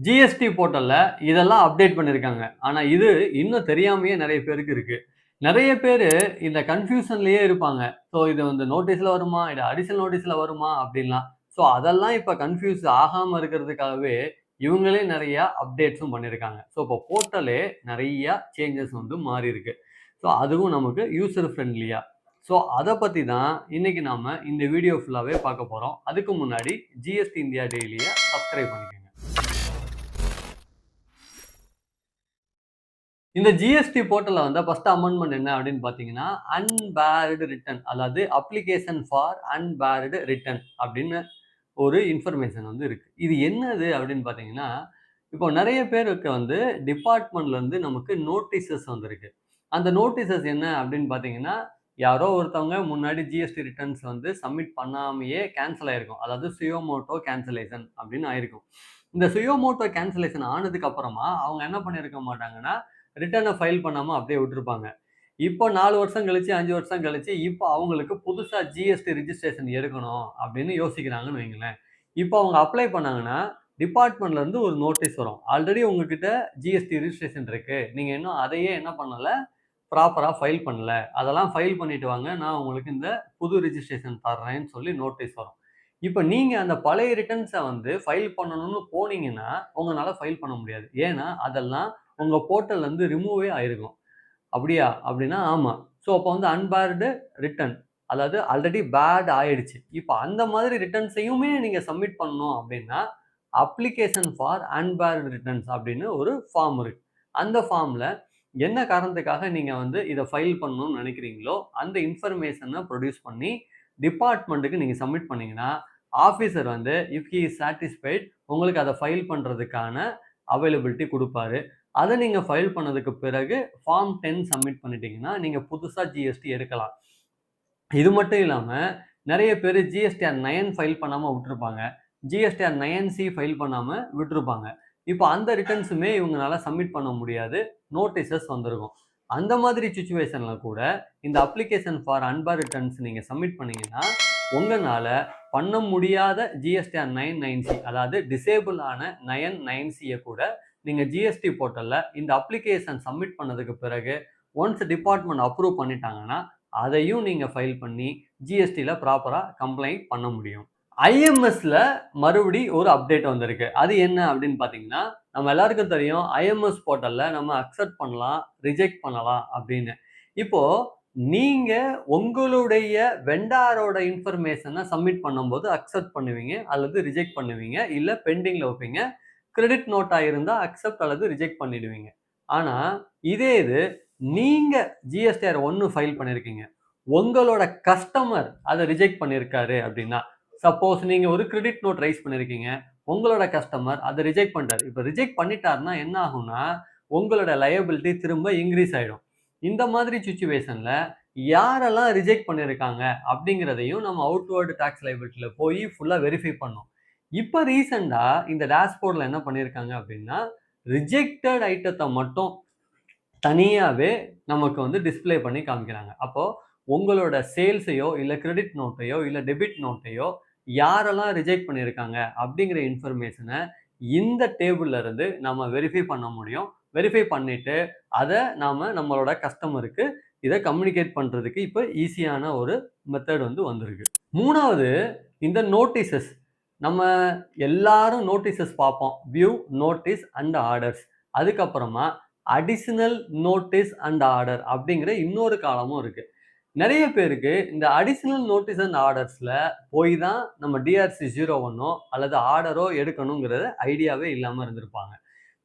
GST போர்ட்டல்ல இதெல்லாம் update பண்ணியிருக்காங்க. ஆனா இது இன்னும் தெரியாமயே நெறைய பேருக்கு இருக்கு. நெறைய பேரு இந்த கன்ஃப்யூஷன்லயே இருப்பாங்க. ஸோ இது வந்து நோட்டீஸ்ல வருமா? இது அடிஷனல் நோட்டீஸ்ல வருமா? அப்டின்லாம். ஸோ அதெல்லாம் இப்ப கன்ஃப்யூஸ் ஆகாம இருக்கிறதுக்காகவே இவங்களே நெறைய அப்டேட்ஸும் பண்ணியிருக்காங்க. ஸோ இப்போ போர்ட்டலே நெறைய சேஞ்சஸ் வந்து மாறியிருக்கு. ஸோ அதுவும் நமக்கு யூசர் ஃப்ரெண்ட்லியா. ஸோ அத பத்தி தான் இன்னைக்கு நாம இந்த வீடியோ ஃபுல்லாவே பார்க்க போறோம். அதுக்கு முன்னாடி ஜிஎஸ்டி இந்தியா டெய்லிய சப்ஸ்கிரைப் பண்ணிக்கங்க. இந்த ஜிஎஸ்டி போர்ட்டல்ல வந்த ஃபர்ஸ்ட் அமெண்ட்மென்ட் என்ன அப்படின்னு பார்த்தீங்கன்னா, அன்பேர்டு ரிட்டர்ன் அதாவது அப்ளிகேஷன் ஃபார் அன்பேர்டு ரிட்டர்ன் அப்படின்னு ஒரு இன்ஃபர்மேஷன் வந்து இருக்கு. இது என்னது அப்படின்னு பார்த்தீங்கன்னா, இப்போ நெறைய பேருக்கு வந்து டிபார்ட்மெண்ட்ல இருந்து நமக்கு நோட்டீஸஸ் வந்திருக்கு. அந்த நோட்டீஸஸ் என்ன அப்படின்னு பார்த்தீங்கன்னா, யாரோ ஒருத்தவங்க முன்னாடி ஜிஎஸ்டி ரிட்டர்ன்ஸ் வந்து சப்மிட் பண்ணாமயே கேன்சல் ஆயிருக்கும். அதாவது சுயோமோட்டோ கேன்சலேஷன் அப்படின்னு ஆயிருக்கும். இந்த சுயோமோட்டோ கேன்சலேஷன் ஆனதுக்கு அப்புறமா அவங்க என்ன பண்ணியிருக்க மாட்டாங்கன்னா, ரிட்டர்னை ஃபைல் பண்ணாம அப்படியே விட்டுருப்பாங்க. இப்போ 4 வருஷம் கழிச்சு, 5 வருஷம் கழிச்சு, இப்போ அவங்களுக்கு புதுசா ஜிஎஸ்டி ரிஜிஸ்ட்ரேஷன் எடுக்கணும் அப்படின்னு யோசிக்கிறாங்கன்னு வைங்களேன். இப்போ அவங்க அப்ளை பண்ணாங்கன்னா, டிபார்ட்மெண்ட்ல இருந்து ஒரு நோட்டீஸ் வரும். ஆல்ரெடி உங்ககிட்ட ஜிஎஸ்டி ரிஜிஸ்ட்ரேஷன் இருக்கு. நீங்க இன்னும் அதையே என்ன பண்ணல, ப்ராப்பரா ஃபைல் பண்ணல. அதெல்லாம் ஃபைல் பண்ணிட்டு வாங்க. நான் உங்களுக்கு இந்த புது ரிஜிஸ்ட்ரேஷன் தர்றேன்னு சொல்லி நோட்டீஸ் வரும். இப்ப நீங்க அந்த பழைய ரிட்டர்ன்ஸ வந்து ஃபைல் பண்ணணும்னு போனீங்கன்னா, உங்கனால ஃபைல் பண்ண முடியாது. ஏன்னா, அதெல்லாம் உங்க போர்ட்டல்ல இருந்து ரிமூவே ஆயிருக்கும். அப்படியா? அப்படின்னா ஆமா. ஸோ அப்ப வந்து அன்பேர்டு ரிட்டர்ன். அதாவது ஆல்ரெடி பேட் ஆயிடுச்சு. இப்ப அந்த மாதிரி ரிட்டர்ன்ஸையுமே நீங்க சப்மிட் பண்ணணும் அப்படின்னா, அப்ளிகேஷன் ஃபார் அன்பேர்டு ரிட்டர்ன்ஸ் அப்படின்னு ஒரு ஃபார்ம் இருக்கு. அந்த ஃபார்ம்ல என்ன காரணத்துக்காக நீங்க வந்து இத ஃபைல் பண்ணணும்னு நினைக்கிறீங்களோ, அந்த இன்ஃபர்மேஷன ப்ரொடியூஸ் பண்ணி டிபார்ட்மென்ட்க்கு நீங்க சப்மிட் பண்ணீங்கன்னா, ஆஃபீசர் வந்து இஃப் ஹி இஸ் சாட்டிஸ்ஃபைட் உங்களுக்கு அத ஃபைல் பண்றதுக்கான அவைலபிலிட்டி குடுப்பாரு. அத நீங்க ஃபைல் பண்ணதுக்கு பிறகு ஃபார்ம் 10 சப்மிட் பண்ணிட்டீங்கன்னா, நீங்க புதுசா ஜிஎஸ்டி எடுக்கலாம். இது மட்டும் இல்லாம, நெறைய பேரு ஜிஎஸ்டிஆர் 9 ஃபைல் பண்ணாம விட்டுருப்பாங்க. ஜிஎஸ்டிஆர் 9சி ஃபைல் பண்ணாம விட்டுருப்பாங்க. இப்போ அந்த ரிட்டர்ன்ஸுமே இவங்கனால சப்மிட் பண்ண முடியாது. நோட்டீஸஸ் வந்திருக்கும். அந்த மாதிரி சிச்சுவேஷன்ல கூட இந்த அப்ளிகேஷன் ஃபார் அன்பேர்டு ரிட்டர்ன்ஸ் நீங்க சப்மிட் பண்ணீங்கன்னா, உங்கனால பண்ண முடியாத ஜிஎஸ்டிஆர் 990 அதாவது டிசேபிள் ஆன 990ய கூட நீங்க ஜிஎஸ்டி போர்ட்டல்ல இந்த அப்ளிகேஷன் சப்மிட் பண்ணதுக்கு பிறகு ஒன்ஸ் டிபார்ட்மெண்ட் அப்ரூவ் பண்ணிட்டாங்கன்னா, அதையும் நீங்க ஃபைல் பண்ணி ஜிஎஸ்டில ப்ராப்பரா கம்ப்ளைண்ட் பண்ண முடியும். ஐஎம்எஸ்ல மறுபடி ஒரு அப்டேட் வந்திருக்கு. அது என்ன அப்படின்னு பார்த்தீங்கன்னா, நம்ம எல்லாருக்கும் தெரியும் ஐஎம்எஸ் போர்ட்டல்ல நம்ம அக்செப்ட் பண்ணலாம், ரிஜெக்ட் பண்ணலாம் அப்படின்னு. இப்போ நீங்க உங்களுடைய வெண்டாரோட இன்ஃபர்மேஷன சப்மிட் பண்ணும்போது அக்செப்ட் பண்ணுவீங்க அல்லது ரிஜெக்ட் பண்ணுவீங்க. இல்ல பெண்டிங்ல வைப்பீங்க. கிரெடிட் நோட்டா இருந்தா அக்செப்ட் அல்லது ரிஜெக்ட் பண்ணிடுவீங்க. ஆனா, இதே இது நீங்க ஜிஎஸ்டிஆர் 1 ஃபைல் பண்ணியிருக்கீங்க. உங்களோட கஸ்டமர் அத ரிஜெக்ட் பண்ணியிருக்காரு அப்படின்னா, சப்போஸ் நீங்க ஒரு கிரெடிட் நோட் ரைஸ் பண்ணியிருக்கீங்க. உங்களோட கஸ்டமர் அத ரிஜெக்ட் பண்ணிட்டாரு. இப்ப ரிஜெக்ட் பண்ணிட்டாருன்னா என்ன ஆகும்னா, உங்களோட லயபிலிட்டி திரும்ப இன்கிரீஸ் ஆயிடும். இந்த மாதிரி சிச்சுவேஷன்ல யாரெல்லாம் ரிஜெக்ட் பண்ணியிருக்காங்க அப்படிங்கிறதையும் நம்ம அவுட்வர்ட் டாக்ஸ் லயபிலிட்டில போய் ஃபுல்லா வெரிஃபை பண்ணணும். இப்ப ரீசெண்டா இந்த டேஷ்போர்ட்ல என்ன பண்ணியிருக்காங்க அப்படின்னா, ரிஜெக்டட் ஐட்டத்த மட்டும் தனியாவே நமக்கு வந்து டிஸ்ப்ளே பண்ணி காமிக்கிறாங்க. அப்போ உங்களோட சேல்ஸையோ, இல்ல கிரெடிட் நோட்டையோ, இல்ல டெபிட் நோட்டையோ யாரெல்லாம் ரிஜெக்ட் பண்ணியிருக்காங்க அப்படிங்கிற இன்ஃபர்மேஷன இந்த டேபிள்ல இருந்து நம்ம வெரிஃபை பண்ண முடியும். வெரிஃபை பண்ணிட்டு அத நாம நம்மளோட கஸ்டமருக்கு இத கம்யூனிகேட் பண்றதுக்கு இப்ப ஈஸியான ஒரு மெத்தட் வந்து வந்திருக்கு. 3வது இந்த நோட்டீஸஸ். நம்ம எல்லாரும் நோட்டீஸஸ் பார்ப்போம். View, notice and orders. அதுக்கப்புறமா அடிஷனல் நோட்டீஸ் அண்ட் ஆர்டர் அப்படிங்கிற இன்னொரு காலமும் இருக்கு. நெறைய பேருக்கு இந்த அடிஷனல் நோட்டீஸ் அண்ட் ஆர்டர்ஸ்ல போய் தான் நம்ம டிஆர்சி 01ஓ அல்லது ஆர்டரோ எடுக்கணுங்கிறது ஐடியாவே இல்லாம இருந்திருப்பாங்க.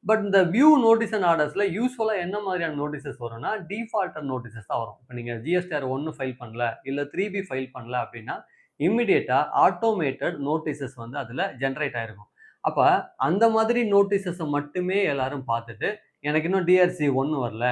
பட் இந்த வியூ நோட்டீஸ் அண்ட் ஆர்டர்ஸ்ல யூசுவலா என்ன மாதிரியான நோட்டீஸஸ் வரும்னா, டிஃபால்டட் நோட்டீஸஸ் தான் வரும். இப்ப நீங்க ஜிஎஸ்டிஆர் 1 ஃபைல் பண்ணல, இல்ல 3பி ஃபைல் பண்ணல அப்படின்னா, இமிடியேட்டா ஆட்டோமேட்டட் நோட்டீஸஸ் வந்து அதுல ஜெனரேட் ஆயிருக்கும். அப்ப அந்த மாதிரி நோட்டீஸஸ மட்டுமே எல்லாரும் பார்த்துட்டு, எனக்கு இன்னும் டிஆர்சி 1 வரல,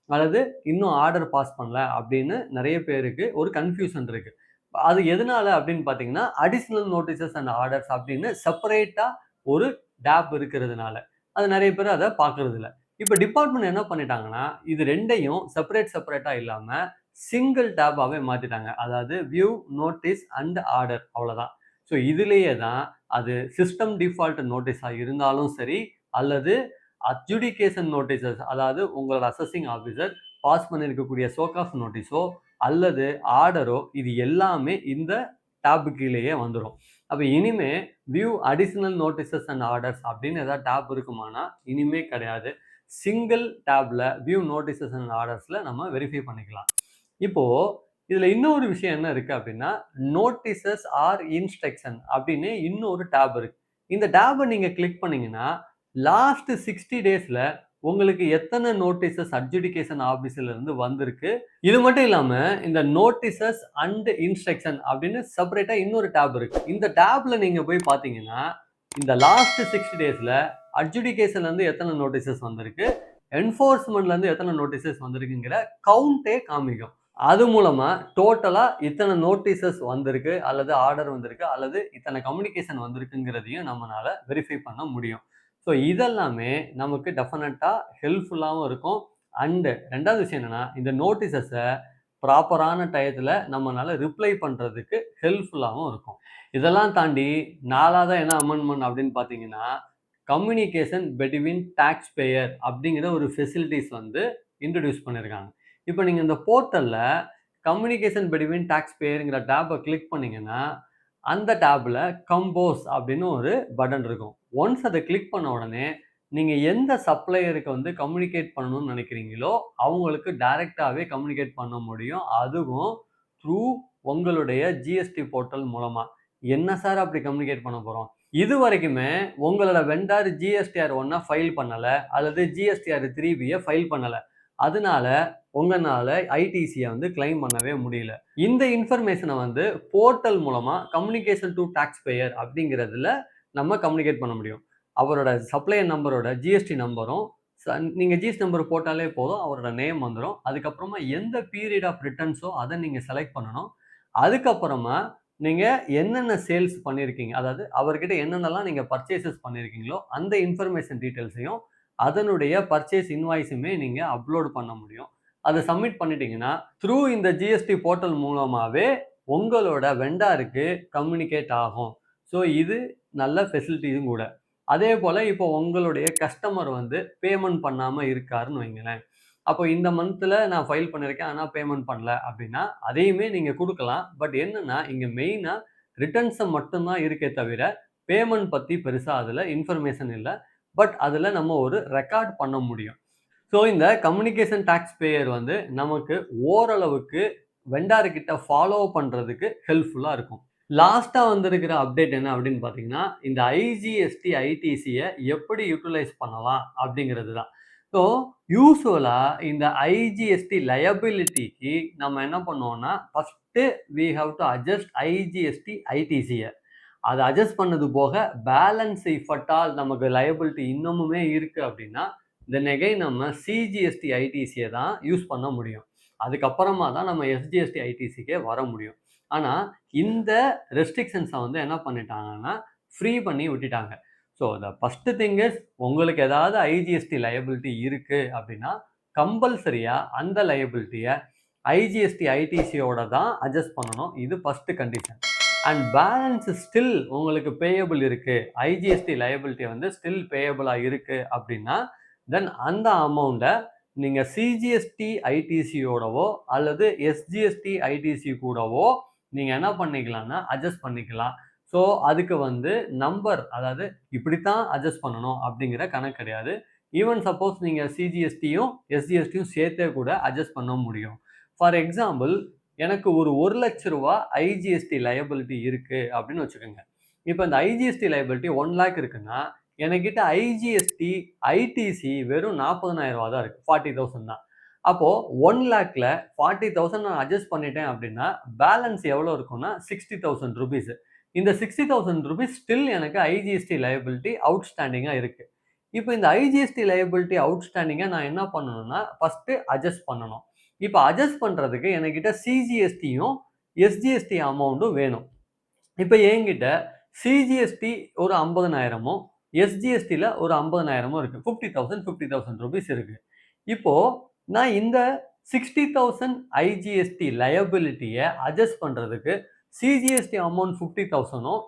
அல்லது இன்னும் ஆர்டர் பாஸ் பண்ணல அப்படின்னு நெறைய பேருக்கு ஒரு கன்ஃப்யூஷன் இருக்கு. அது எதனால அப்படின்னு பார்த்தீங்கன்னா, அடிஷனல் நோட்டீஸஸ் அண்ட் ஆர்டர்ஸ் அப்படின்னு செப்பரேட்டா ஒரு டேப் இருக்கிறதுனால. அது நெறைய பேர் அத பார்க்கறதில்ல. இப்ப டிபார்ட்மெண்ட் என்ன பண்ணிட்டாங்கன்னா, இது 2யும் செப்பரேட்டா இல்லாம சிங்கிள் டேபாவே மாத்திட்டாங்க. அதாவது வியூ, நோட்டீஸ் அண்ட் ஆர்டர் அவ்வளோதான். ஸோ இதிலேயே தான் அது சிஸ்டம் டிஃபால்ட் நோட்டீஸா இருந்தாலும் சரி, அல்லது அட்ஜுடிகேஷன் நோட்டீசஸ், அதாவது உங்களோட அசஸிங் ஆஃபீஸர் பாஸ் பண்ணியிருக்கக்கூடிய சோகாஸ் நோட்டீஸோ அல்லது ஆர்டரோ, இது எல்லாமே இந்த டேப் கீழேயே வந்துரும். அப்ப இனிமே view additional notices and orders அப்படின்னு ஏதாவது டேப் இருக்குமானா இனிமே கிடையாது. சிங்கிள் டேப்ல வியூ நோட்டீசஸ் அண்ட் ஆர்டர்ஸ்ல நம்ம வெரிஃபை பண்ணிக்கலாம். இப்போ இதுல இன்னொரு விஷயம் என்ன இருக்கு அப்படின்னா, நோட்டீசஸ் ஆர் இன்ஸ்ட்ரக்ஷன் அப்படின்னு இன்னொரு டேப் இருக்கு. இந்த டேபை நீங்க கிளிக் பண்ணீங்கன்னா லாஸ்ட் 60 டேஸ்ல உங்களுக்கு எத்தனை நோட்டீசஸ் அட்ஜுடிகேஷன் ஆபீஸ்ல இருந்து வந்திருக்கு. இது மட்டும் இல்லாம இந்த நோட்டீசஸ் அண்ட் இன்ஸ்ட்ரக்ஷன் அப்படின்னு செப்பரேட்டா இன்னொரு டேப் இருக்கு. இந்த டேப்ல நீங்க போய் பாத்தீங்கன்னா இந்த லாஸ்ட் 60 டேஸ்ல அட்ஜுடிகேஷன்ல இருந்து எத்தனை நோட்டீசஸ் வந்திருக்கு, என்ஃபோர்ஸ்மெண்ட்ல இருந்து எத்தனை நோட்டீசஸ் வந்திருக்குங்கிற கவுண்டே காமிக்கும். அது மூலமா டோட்டலா இத்தனை நோட்டீசஸ் வந்திருக்கு அல்லது ஆர்டர் வந்திருக்கு அல்லது இத்தனை கம்யூனிகேஷன் வந்திருக்குங்கிறதையும் நம்மளால வெரிஃபை பண்ண முடியும். ஸோ இதெல்லாமே நமக்கு டெஃபினட்டா ஹெல்ப்ஃபுல்லாகவும் இருக்கும். அண்டு 2வது விஷயம் என்னன்னா, இந்த நோட்டீசஸை ப்ராப்பரான டயத்தில் நம்மளால ரிப்ளை பண்ணுறதுக்கு ஹெல்ப்ஃபுல்லாகவும் இருக்கும். இதெல்லாம் தாண்டி 4வது என்ன அமெண்ட்மெண்ட் அப்படின்னு பார்த்தீங்கன்னா, கம்யூனிகேஷன் பிட்வீன் டாக்ஸ் பேயர் அப்படிங்கிற ஒரு ஃபெசிலிட்டிஸ் வந்து இன்ட்ரடியூஸ் பண்ணியிருக்காங்க. இப்போ நீங்கள் இந்த போர்ட்டலில் கம்யூனிகேஷன் பிட்வீன் டாக்ஸ் பேயருங்கிற டேப்பை கிளிக் பண்ணீங்கன்னா அந்த டேப்பில் கம்போஸ் அப்படின்னு ஒரு பட்டன் இருக்கும். ஒன்ஸ் அதை கிளிக் பண்ண உடனே நீங்கள் எந்த சப்ளையருக்கு வந்து கம்யூனிகேட் பண்ணணும்னு நினைக்கிறீங்களோ அவங்களுக்கு டைரெக்டாகவே கம்யூனிகேட் பண்ண முடியும். அதுவும் த்ரூ உங்களுடைய ஜிஎஸ்டி போர்ட்டல் மூலமாக. என்ன சார் அப்படி கம்யூனிகேட் பண்ண போகிறோம்? இது வரைக்குமே உங்களோட வெண்டார் GSTR 1 ஃபைல் பண்ணலை அல்லது GSTR 3B ஃபைல் பண்ணலை. அதனால உங்களால ஐடிசியை வந்து கிளைம் பண்ணவே முடியல. இந்த இன்ஃபர்மேஷனை வந்து போர்ட்டல் மூலமா கம்யூனிகேஷன் டு டாக்ஸ் பேயர் அப்படிங்கிறதுல நம்ம கம்யூனிகேட் பண்ண முடியும். அவரோட சப்ளையர் நம்பரோட ஜிஎஸ்டி நம்பரும் நீங்கள் ஜிஎஸ்டி நம்பர் போட்டாலே போதும், அவரோட நேம் வந்துடும். அதுக்கப்புறமா எந்த பீரியட் ஆஃப் ரிட்டர்ன்ஸோ அதை நீங்கள் செலக்ட் பண்ணணும். அதுக்கப்புறமா நீங்கள் என்னென்ன சேல்ஸ் பண்ணியிருக்கீங்க, அதாவது அவர்கிட்ட என்னென்னலாம் நீங்கள் பர்ச்சேசஸ் பண்ணியிருக்கீங்களோ அந்த இன்ஃபர்மேஷன் டீட்டெயில்ஸையும் அதனுடைய பர்ச்சேஸ் இன்வாய்ஸுமே நீங்கள் அப்லோட் பண்ண முடியும். அதை சப்மிட் பண்ணிட்டீங்கன்னா த்ரூ இந்த ஜிஎஸ்டி போர்ட்டல் மூலமாகவே உங்களோட வெண்டாருக்கு கம்யூனிகேட் ஆகும். ஸோ இது நல்ல ஃபெசிலிட்டியும் கூட. அதே போல் இப்போ உங்களுடைய கஸ்டமர் வந்து பேமெண்ட் பண்ணாமல் இருக்காருன்னு வைங்களேன். அப்போ இந்த மந்தில் நான் ஃபைல் பண்ணியிருக்கேன் ஆனால் பேமெண்ட் பண்ணல அப்படின்னா அதையுமே நீங்கள் கொடுக்கலாம். பட் என்னென்னா இங்கே மெயினாக ரிட்டர்ன்ஸை மட்டும்தான் இருக்கே தவிர பேமெண்ட் பற்றி பெருசாக அதில் இன்ஃபர்மேஷன் இல்லை. பட் அதில் நம்ம ஒரு ரெக்கார்ட் பண்ண முடியும். ஸோ இந்த கம்யூனிகேஷன் டாக்ஸ் பேயர் வந்து நமக்கு ஓரளவுக்கு வெண்டார்கிட்ட ஃபாலோ பண்ணுறதுக்கு ஹெல்ப்ஃபுல்லாக இருக்கும். லாஸ்ட்டாக வந்திருக்கிற அப்டேட் என்ன அப்படின்னு பார்த்தீங்கன்னா, இந்த ஐஜிஎஸ்டி ஐடிசியை எப்படி யூட்டிலைஸ் பண்ணலாம் அப்படிங்கிறது தான். ஸோ யூஸ்வலாக இந்த ஐஜிஎஸ்டி லயபிலிட்டிக்கு நம்ம என்ன பண்ணுவோம்னா, first we have to adjust IGST ஐடிசியை. அதை அட்ஜஸ்ட் பண்ணது போக பேலன்ஸ் இஃப் அட் ஆல் நமக்கு லயபிலிட்டி இன்னமுமே இருக்குது அப்படின்னா தென் அகைன் நம்ம சிஜிஎஸ்டி ஐடிசியை தான் யூஸ் பண்ண முடியும். அதுக்கப்புறமா தான் நம்ம எஸ்ஜிஎஸ்டி ஐடிசிக்கே வர முடியும். ஆனால் இந்த ரெஸ்ட்ரிக்ஷன்ஸை வந்து என்ன பண்ணிட்டாங்கன்னா ஃப்ரீ பண்ணி விட்டுட்டாங்க. So the first thing is, உங்களுக்கு ஏதாவது ஐஜிஎஸ்டி லயபிலிட்டி இருக்குது அப்படின்னா கம்பல்சரியாக அந்த லயபிலிட்டியை ஐஜிஎஸ்டி ஐடிசியோட தான் அட்ஜஸ்ட் பண்ணணும். இது first condition. And balance still உங்களுக்கு பேயபிள் இருக்குது, ஐஜிஎஸ்டி லயபிலிட்டி வந்து ஸ்டில் பேயபிளாக இருக்குது அப்படின்னா தென் அந்த அமௌண்ட்டை நீங்கள் சிஜிஎஸ்டி ஐடிசியோடவோ அல்லது எஸ்ஜிஎஸ்டி ஐடிசி கூடவோ நீங்கள் என்ன பண்ணிக்கலாம்னா அட்ஜஸ்ட் பண்ணிக்கலாம். ஸோ அதுக்கு வந்து நம்பர், அதாவது இப்படித்தான் அட்ஜஸ்ட் பண்ணணும் அப்படிங்கிற கணக்கு கிடையாது. ஈவன் சப்போஸ் நீங்கள் சிஜிஎஸ்டியும் எஸ்ஜிஎஸ்டியும் சேர்த்தே கூட அட்ஜஸ்ட் பண்ண முடியும். ஃபார் எக்ஸாம்பிள், எனக்கு ஒரு 1 லட்ச ரூபா ஐஜிஎஸ்டி லயபிலிட்டி இருக்குது அப்படின்னு வச்சுக்கோங்க. இப்போ இந்த ஐஜிஎஸ்டி லயபிலிட்டி 1 லேக் இருக்குன்னா என்கிட்ட ஐஜிஎஸ்டி ஐடிசி வெறும் 40,000 ரூபா தான் இருக்குது, 40,000 தான். அப்போது 1 லேக்கில் 40,000 நான் அட்ஜஸ்ட் பண்ணிட்டேன் அப்படின்னா பேலன்ஸ் எவ்வளோ இருக்குன்னா 60,000 ருபீஸ். இந்த 60,000 ருபீஸ் ஸ்டில் எனக்கு ஐஜிஎஸ்டி லயபிலிட்டி அவுட்ஸ்டாண்டிங்காக இருக்குது. இப்போ இந்த ஐஜிஎஸ்டி லயபிலிட்டி அவுட்ஸ்டாண்டிங்காக நான் என்ன பண்ணணும்னா ஃபஸ்ட்டு அட்ஜஸ்ட் பண்ணணும். இப்போ அட்ஜஸ்ட் பண்ணுறதுக்கு என்கிட்ட சிஜிஎஸ்டியும் எஸ்ஜிஎஸ்டி அமௌண்ட்டும் வேணும். இப்போ என்கிட்ட சிஜிஎஸ்டி ஒரு 50,000மும் எஸ்ஜிஎஸ்டியில் ஒரு 50,000மும் இருக்குது. 50,000 ருபீஸ் இருக்குது. இப்போது நான் இந்த 60,000 ஐஜிஎஸ்டி லயபிலிட்டியை அட்ஜஸ்ட் பண்ணுறதுக்கு சிஜிஎஸ்டி அமௌண்ட் 50,000ம்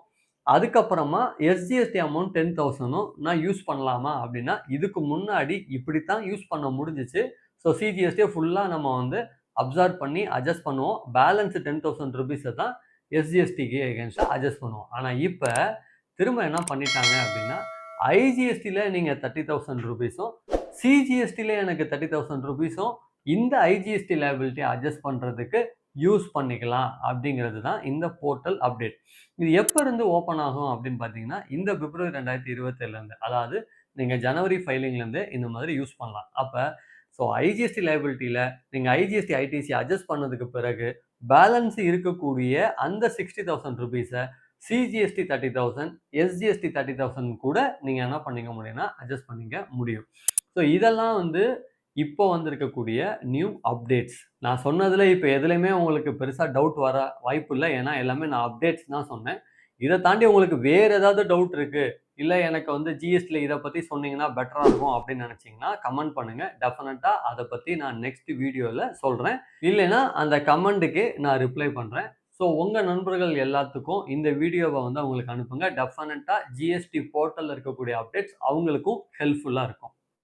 அதுக்கப்புறமா எஸ்ஜிஎஸ்டி அமௌண்ட் 10,000ம் நான் யூஸ் பண்ணலாமா அப்படின்னா, இதுக்கு முன்னாடி இப்படித்தான் யூஸ் பண்ண முடிஞ்சுச்சு. ஸோ சிஜிஎஸ்டிய ஃபுல்லா நம்ம வந்து அப்சார்ப் பண்ணி அட்ஜஸ்ட் பண்ணுவோம். பேலன்ஸ் ₹10,000 தான் எஸ்ஜிஎஸ்டிக்கு எகென்ஸ்டா அட்ஜஸ்ட் பண்ணுவோம். ஆனா இப்ப திரும்ப என்ன பண்ணிட்டாங்க அப்படின்னா, ஐஜிஎஸ்டில நீங்க ₹30,000ம், சிஜிஎஸ்டில எனக்கு ₹30,000ம் இந்த ஐஜிஎஸ்டி லையபிலிட்டிய அட்ஜஸ்ட் பண்றதுக்கு யூஸ் பண்ணிக்கலாம் அப்படிங்கிறது தான் இந்த போர்ட்டல் அப்டேட். இது எப்ப இருந்து ஓப்பன் ஆகும் அப்படின்னு பார்த்தீங்கன்னா, இந்த பிப்ரவரி 2027லேருந்து. அதாவது நீங்க ஜனவரி ஃபைலிங்லேருந்து இந்த மாதிரி யூஸ் பண்ணலாம். அப்ப ஸோ ஐஜிஎஸ்டி லையபிலிட்டில நீங்க ஐஜிஎஸ்டி, ஐடிசி அட்ஜஸ்ட் பண்ணதுக்கு பிறகு பேலன்ஸ் இருக்கக்கூடிய அந்த ₹60,000 சிஜிஎஸ்டி 30,000, எஸ்ஜிஎஸ்டி 30,000 கூட நீங்க என்ன பண்ணிக்க முடியும்னா அட்ஜஸ்ட் பண்ணிக்க முடியும். ஸோ இதெல்லாம் வந்து இப்போ வந்திருக்கக்கூடிய நியூ அப்டேட்ஸ். நான் சொன்னதுல இப்ப எதுலயுமே உங்களுக்கு பெருசா டவுட் வர வாய்ப்பு இல்ல. ஏன்னா எல்லாமே நான் அப்டேட்ஸ் தான் சொன்னேன். இத தாண்டி உங்களுக்கு வேற ஏதாவது டவுட் இருக்கு, இல்ல எனக்கு வந்து ஜிஎஸ்டில இத பத்தி சொன்னீங்கன்னா பெட்டரா இருக்கும் அப்படின்னு நினைச்சீங்கன்னா கமெண்ட் பண்ணுங்க. டெஃபினட்டா அத பத்தி நான் நெக்ஸ்ட் வீடியோல சொல்றேன். இல்லைன்னா அந்த கமெண்ட்க்கு நான் ரிப்ளை பண்றேன். ஸோ உங்க நண்பர்கள் எல்லாத்துக்கும் இந்த வீடியோவ வந்து அவங்களுக்கு அனுப்புங்க. டெஃபினட்டா ஜிஎஸ்டி போர்ட்டல்ல இருக்கக்கூடிய அப்டேட்ஸ் அவங்களுக்கும் ஹெல்ப்ஃபுல்லா இருக்கும்.